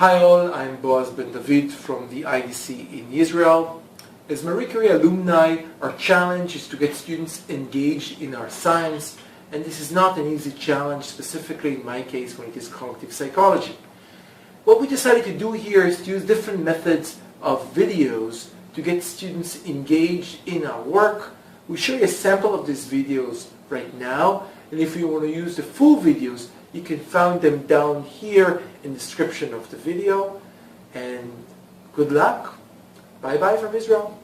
Hi all, I'm Boaz Ben David from the IDC in Israel. As Marie Curie alumni, our challenge is to get students engaged in our science, and this is not an easy challenge, specifically in my case when it is cognitive psychology. What we decided to do here is to use different methods of videos to get students engaged in our work. We show you a sample of these videos right now, and if you want to use the full videos, you can find them down here in the description of the video. And good luck. Bye-bye from Israel.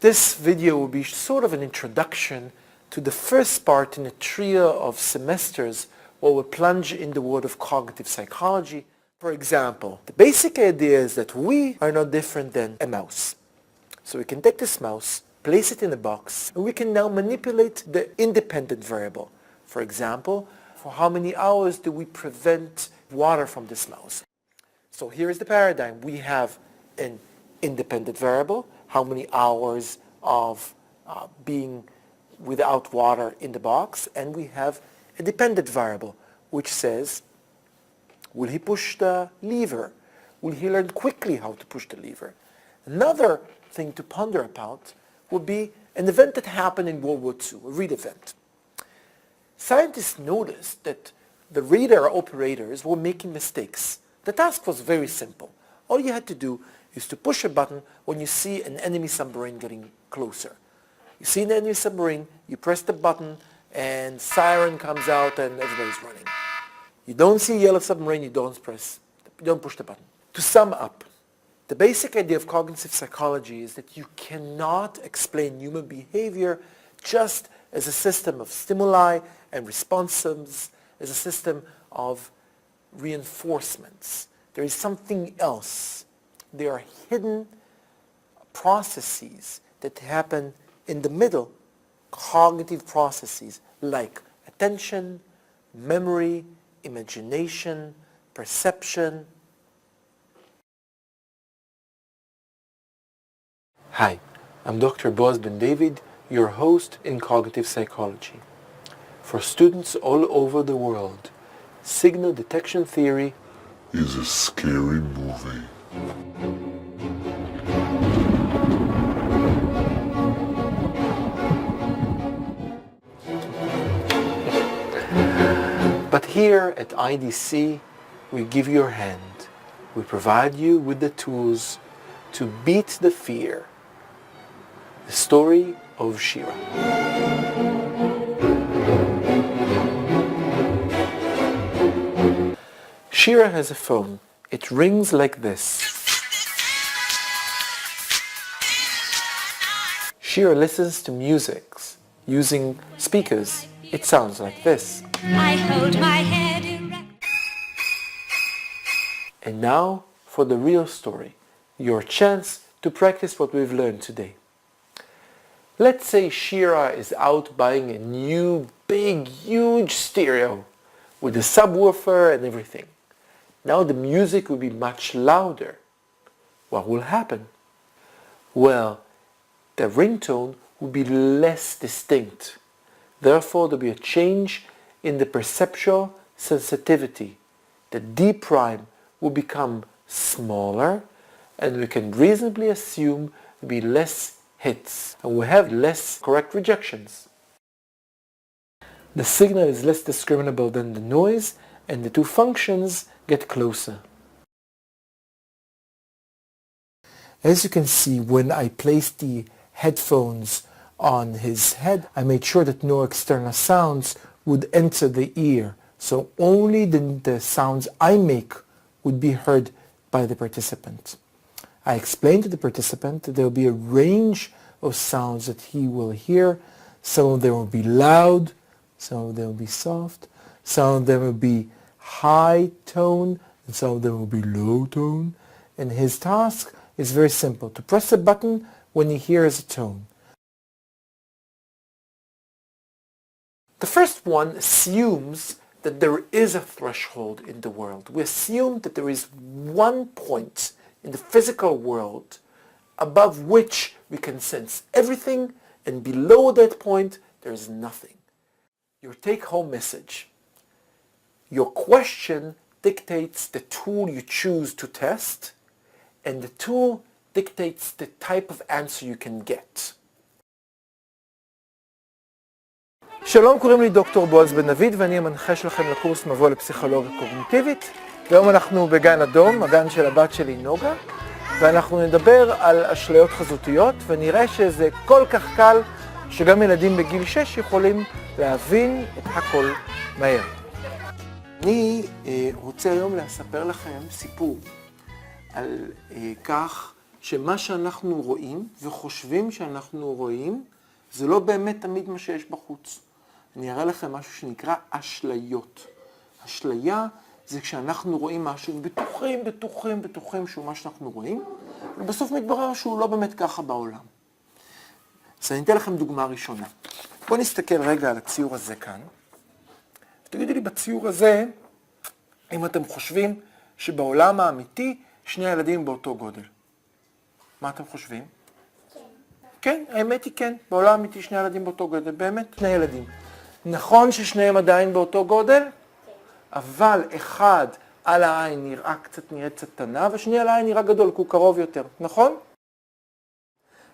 This video will be sort of an introduction to the first part in a trio of semesters where we'll plunge in the world of cognitive psychology. For example, the basic idea is that we are no different than a mouse. So we can take this mouse, place it in a box, and we can now manipulate the independent variable. For example, for how many hours do we prevent water from this mouse? So here is the paradigm. We have an independent variable, how many hours of being without water in the box, and we have a dependent variable, which says, will he push the lever? Will he learn quickly how to push the lever? Another thing to ponder about would be an event that happened in World War II, a read event. Scientists noticed that the radar operators were making mistakes. The task was very simple. All you had to do is to push a button when you see an enemy submarine getting closer. You see an enemy submarine, you press the button, and siren comes out and everybody's running. You don't see a yellow submarine, you don't push the button. To sum up, the basic idea of cognitive psychology is that you cannot explain human behavior just as a system of stimuli and responses, as a system of reinforcements. There is something else. There are hidden processes that happen in the middle, cognitive processes like attention, memory, imagination, perception. Hi, I'm Dr. Boaz Ben David, your host in cognitive psychology. For students all over the world, signal detection theory is a scary movie. But here at IDC, we give you your hand. We provide you with the tools to beat the fear. The story of Shira. Shira has a phone. It rings like this. Shira listens to music using speakers. It sounds like this. I hold my head erect. And now for the real story, your chance to practice what we've learned today. Let's say Shira is out buying a new, big, huge stereo with a subwoofer and everything. Now the music will be much louder. What will happen? Well, the ringtone will be less distinct. Therefore, there will be a change in the perceptual sensitivity. The D prime will become smaller, and we can reasonably assume there will be less hits, and we have less correct rejections. The signal is less discriminable than the noise, and the two functions get closer. As you can see, when I placed the headphones on his head, I made sure that no external sounds would enter the ear, so only the sounds I make would be heard by the participant. I explained to the participant that there will be a range of sounds that he will hear. Some of them will be loud, some of them will be soft, some of them will be high tone, and some of them will be low tone. And his task is very simple, to press a button when he hears a tone. The first one assumes that there is a threshold in the world. We assume that there is one point in the physical world above which we can sense everything, and below that point there is nothing. Your take-home message. Your question dictates the tool you choose to test, and the tool dictates the type of answer you can get. שלום, קוראים לי דוקטור בועז בן דוד, ואני המנחה שלכם לקורס מבוא לפסיכולוגיה קוגניטיבית. והיום אנחנו בגן אדום, הגן של הבת שלי נוגה, ואנחנו נדבר על אשליות חזותיות, ונראה שזה כל כך קל שגם ילדים בגיל 6 יכולים להבין את הכל מהר. אני רוצה היום לספר לכם סיפור על כך שמה שאנחנו רואים וחושבים שאנחנו רואים זה לא באמת תמיד מה שיש בחוץ. אני אראה לכם משהו שנקרא אשליות. אשליה זה כשאנחנו רואים משהו בטוחים שהוא מה שאנחנו רואים, ובסוף מתברר שהוא לא באמת ככה בעולם. אז אני אתן לכם דוגמה ראשונה. בואו נסתכל רגע על הציור הזה כאן. תגידו לי בציור הזה, אם אתם חושבים שבעולם האמיתי שני ילדים באותו גודל. מה אתם חושבים? כן, האמת היא כן. בעולם האמיתי שני ילדים באותו גודל, באמת שני ילדים. נכון ששניהם עדיין באותו גודל? אבל אחד על העין נראה קצת קטנה, והשני על העין נראה גדול, כי הוא קרוב יותר, נכון?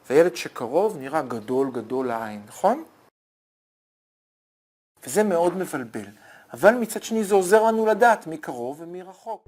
והילד שקרוב נראה גדול לעין, נכון? וזה מאוד מבלבל. אבל מצד שני זה עוזר לנו לדעת מי קרוב ומי רחוק.